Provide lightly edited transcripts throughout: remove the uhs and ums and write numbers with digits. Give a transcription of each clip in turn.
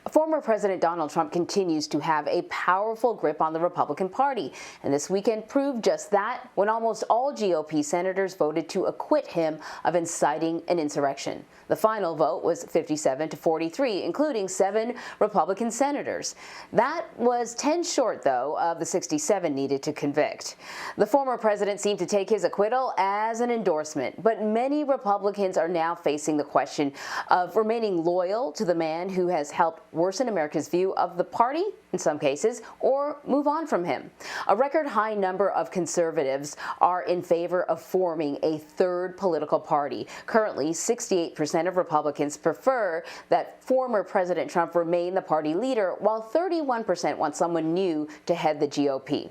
Former President Donald Trump continues to have a powerful grip on the Republican Party, and this weekend proved just that when almost all GOP senators voted to acquit him of inciting an insurrection. The final vote was 57 to 43, including 7 Republican senators. That was 10 short, though, of the 67 needed to convict. The former president seemed to take his acquittal as an endorsement, but many Republicans are now facing the question of remaining loyal to the man who has helped worsen America's view of the party, in some cases, or move on from him. A record high number of conservatives are in favor of forming a third political party. Currently, 68% of Republicans prefer that former President Trump remain the party leader, while 31% want someone new to head the GOP.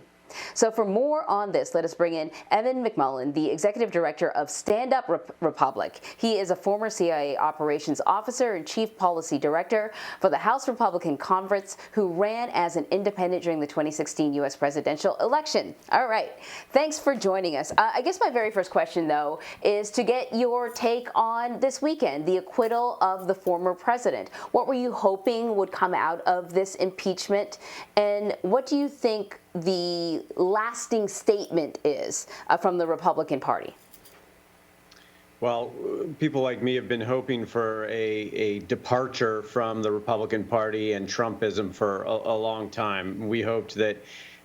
So for more on this, let us bring in Evan McMullin, the executive director of Stand Up Republic. He is a former CIA operations officer and chief policy director for the House Republican Conference, who ran as an independent during the 2016 U.S. presidential election. All right. Thanks for joining us. I guess my very first question, though, is to get your take on this weekend, the acquittal of the former president. What were you hoping would come out of this impeachment, and what do you think the lasting statement is from the Republican Party? Well, people like me have been hoping for a departure from the Republican Party and Trumpism for a long time. We hoped that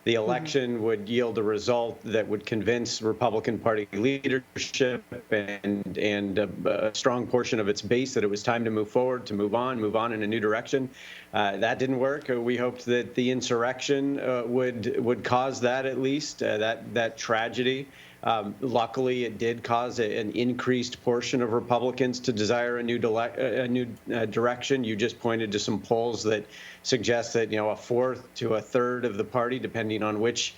the election would yield a result that would convince Republican Party leadership and a strong portion of its base that it was time to move forward, to move on in a new direction. That didn't work. We hoped that the insurrection would cause that, at least, that tragedy. Luckily, it did cause an increased portion of Republicans to desire a new direction. You just pointed to some polls that suggest that a fourth to a third of the party, depending on which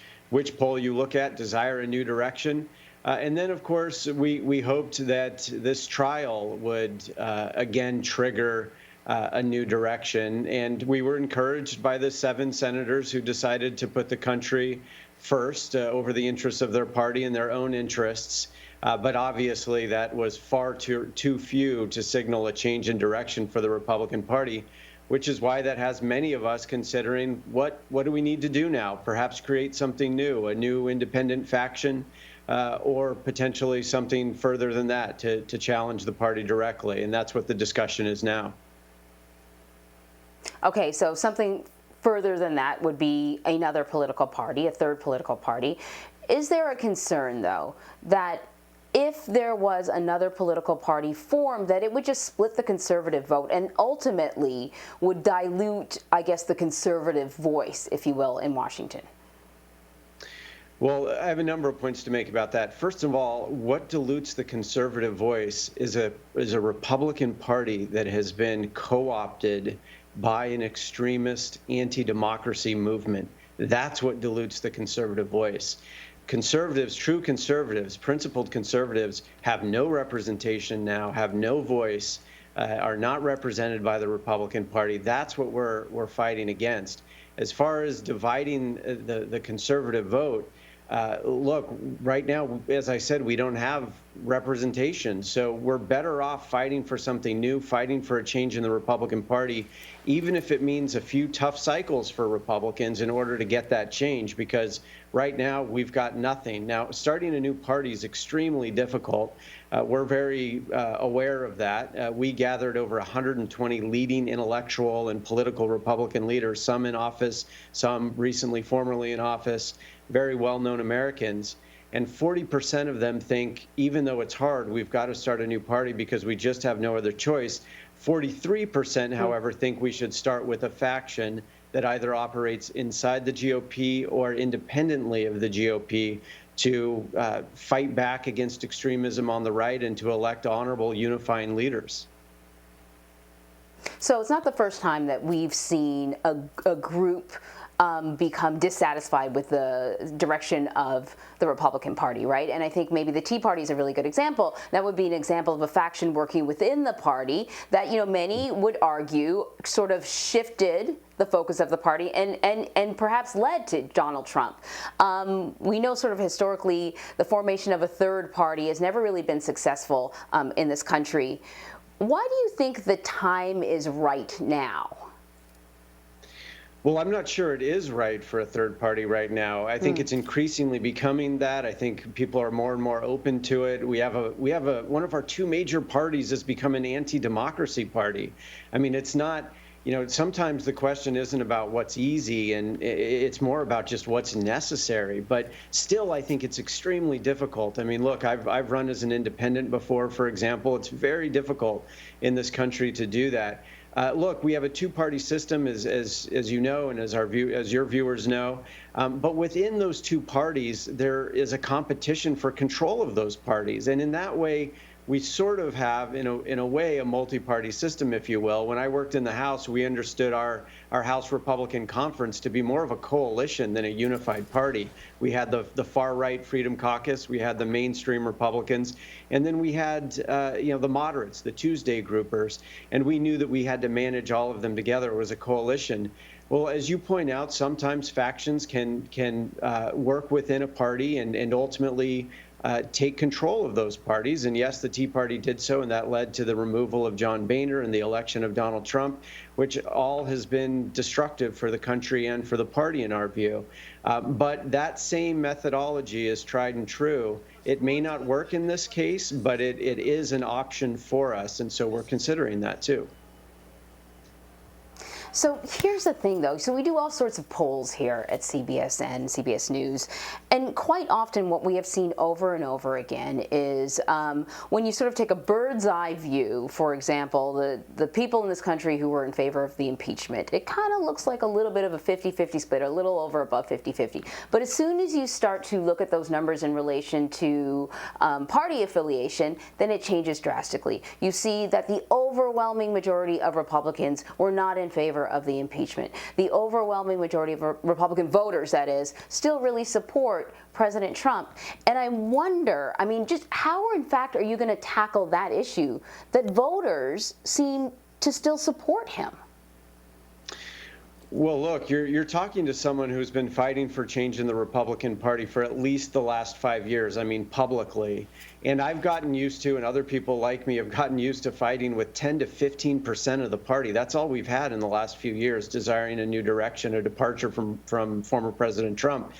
poll you look at, desire a new direction. And then, of course, we hoped that this trial would again trigger a new direction. And we were encouraged by the 7 senators who decided to put the country first over the interests of their party and their own interests. But obviously, that was far too few to signal a change in direction for the Republican Party, which is why that has many of us considering what do we need to do now? Perhaps create something new, a new independent faction, or potentially something further than that to challenge the party directly. And that's what the discussion is now. Okay, so something further than that would be another political party, a third political party. Is there a concern, though, that if there was another political party formed, that it would just split the conservative vote and ultimately would dilute, I guess, the conservative voice, if you will, in Washington? Well, I have a number of points to make about that. First of all, what dilutes the conservative voice is a Republican Party that has been co-opted by an extremist anti-democracy movement. That's what dilutes the conservative voice. Conservatives, true conservatives, principled conservatives, have no representation now, have no voice, are not represented by the Republican Party. That's what we're fighting against. As far as dividing the conservative vote, look, right now, as I said, we don't have representation. So we're better off fighting for something new, fighting for a change in the Republican Party, even if it means a few tough cycles for Republicans in order to get that change, because right now we've got nothing. Now, starting a new party is extremely difficult. We're very aware of that. We gathered over 120 leading intellectual and political Republican leaders, some in office, some recently, formerly in office, very well-known Americans. And 40% of them think, even though it's hard, we've got to start a new party because we just have no other choice. 43%, however, think we should start with a faction that either operates inside the GOP or independently of the GOP to fight back against extremism on the right and to elect honorable, unifying leaders. So it's not the first time that we've seen a group become dissatisfied with the direction of the Republican Party, right? And I think maybe the Tea Party is a really good example. That would be an example of a faction working within the party that, many would argue sort of shifted the focus of the party and perhaps led to Donald Trump. We know sort of historically the formation of a third party has never really been successful in this country. Why do you think the time is right now? Well, I'm not sure it is right for a third party right now. I think it's increasingly becoming that. I think people are more and more open to it. We have one of our two major parties has become an anti-democracy party. I mean, it's not, sometimes the question isn't about what's easy, and it's more about just what's necessary. But still, I think it's extremely difficult. I mean, look, I've run as an independent before, for example. It's very difficult in this country to do that. Look, we have a two-party system, as you know, and as your viewers know. But within those two parties, there is a competition for control of those parties, and in that way, we sort of have, in a way, a multi-party system, if you will. When I worked in the House, we understood our House Republican Conference to be more of a coalition than a unified party. We had the far-right Freedom Caucus, we had the mainstream Republicans, and then we had, the moderates, the Tuesday groupers, and we knew that we had to manage all of them together. It was a coalition. Well, as you point out, sometimes factions can work within a party and ultimately take control of those parties. And yes, the Tea Party did so, and that led to the removal of John Boehner and the election of Donald Trump, which all has been destructive for the country and for the party in our view. But that same methodology is tried and true. It may not work in this case, but it is an option for us, and so we're considering that too. So here's the thing, though. So we do all sorts of polls here at CBSN, CBS News, and quite often what we have seen over and over again is when you sort of take a bird's eye view, for example, the people in this country who were in favor of the impeachment, it kind of looks like a little bit of a 50-50 split, a little over above 50-50. But as soon as you start to look at those numbers in relation to party affiliation, then it changes drastically. You see that the overwhelming majority of Republicans were not in favor of the impeachment. The overwhelming majority of Republican voters, that is, still really support President Trump. And I wonder, I mean, just how, in fact, are you going to tackle that issue that voters seem to still support him? Well, look, you're talking to someone who's been fighting for change in the Republican Party for at least the last 5 years, I mean, publicly. And I've gotten used to, and other people like me have gotten used to fighting with 10 to 15% of the party. That's all we've had in the last few years, desiring a new direction, a departure from former President Trump.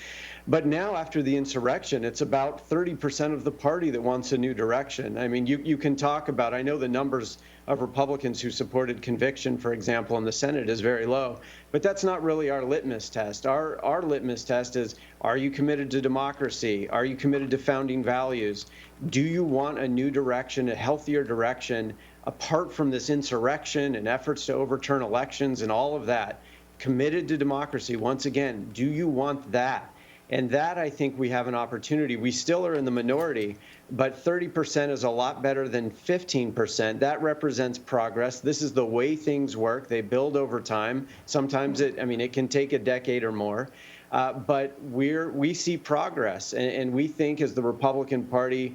But now, after the insurrection, it's about 30% of the party that wants a new direction. I mean, you can talk about, I know the numbers of Republicans who supported conviction, for example, in the Senate is very low, but that's not really our litmus test. Our litmus test is, are you committed to democracy? Are you committed to founding values? Do you want a new direction, a healthier direction, apart from this insurrection and efforts to overturn elections and all of that? Committed to democracy, once again, do you want that? And that, I think, we have an opportunity. We still are in the minority, but 30% is a lot better than 15%. That represents progress. This is the way things work. They build over time. Sometimes it can take a decade or more. But we see progress, and we think as the Republican Party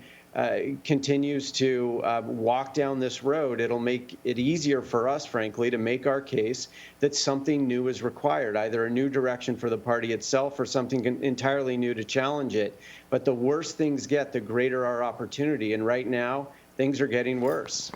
continues to walk down this road, it'll make it easier for us, frankly, to make our case that something new is required, either a new direction for the party itself or something entirely new to challenge it. But the worse things get, the greater our opportunity. And right now, things are getting worse.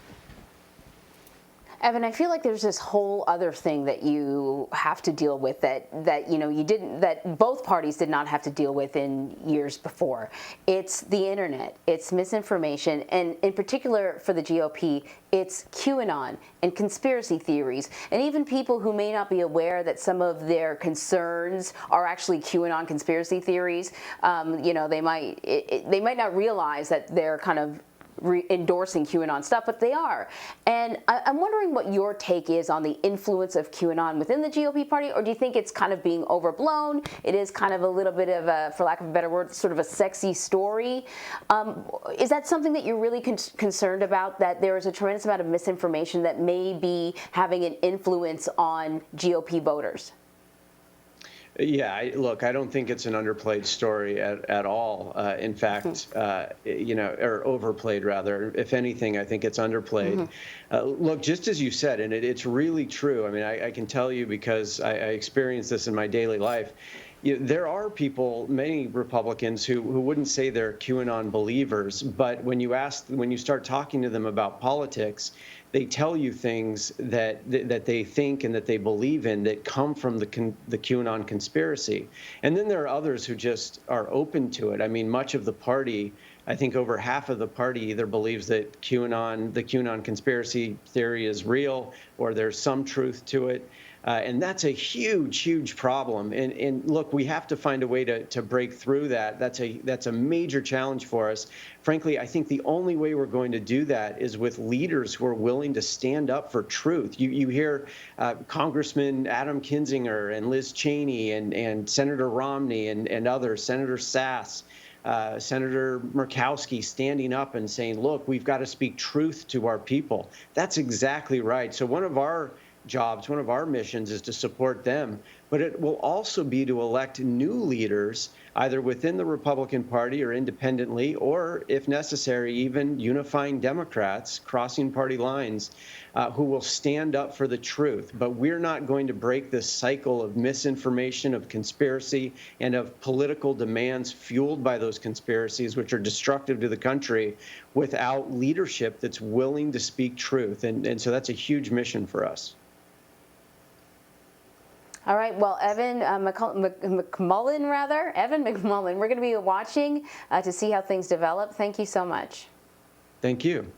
Evan, I feel like there's this whole other thing that you have to deal with that both parties did not have to deal with in years before. It's the internet, it's misinformation, and in particular for the GOP, it's QAnon and conspiracy theories, and even people who may not be aware that some of their concerns are actually QAnon conspiracy theories. They might not realize that they're kind of endorsing QAnon stuff, but they are. And I'm wondering what your take is on the influence of QAnon within the GOP party, or do you think it's kind of being overblown? It is kind of a little bit of a, for lack of a better word, sort of a sexy story. Is that something that you're really concerned about, that there is a tremendous amount of misinformation that may be having an influence on GOP voters? Yeah, look, I don't think it's an underplayed story at all. In fact, or overplayed rather. If anything, I think it's underplayed. Look, just as you said, and it's really true. I mean, I can tell you because I experience this in my daily life. There are people, many Republicans, who wouldn't say they're QAnon believers, but when you start talking to them about politics, they tell you things that they think and that they believe in that come from the QAnon conspiracy. And then there are others who just are open to it. I mean, much of the party, I think over half of the party either believes that the QAnon conspiracy theory is real or there's some truth to it. And that's a huge, huge problem. And look, we have to find a way to break through that. That's a major challenge for us. Frankly, I think the only way we're going to do that is with leaders who are willing to stand up for truth. You hear Congressman Adam Kinzinger and Liz Cheney and Senator Romney and others, Senator Sass, Senator Murkowski standing up and saying, look, we've got to speak truth to our people. That's exactly right. So one of our jobs, one of our missions is to support them, but it will also be to elect new leaders, either within the Republican Party or independently, or if necessary, even unifying Democrats, crossing party lines, who will stand up for the truth. But we're not going to break this cycle of misinformation, of conspiracy, and of political demands fueled by those conspiracies, which are destructive to the country, without leadership that's willing to speak truth. And so that's a huge mission for us. All right, well, Evan McMullin, we're going to be watching to see how things develop. Thank you so much. Thank you.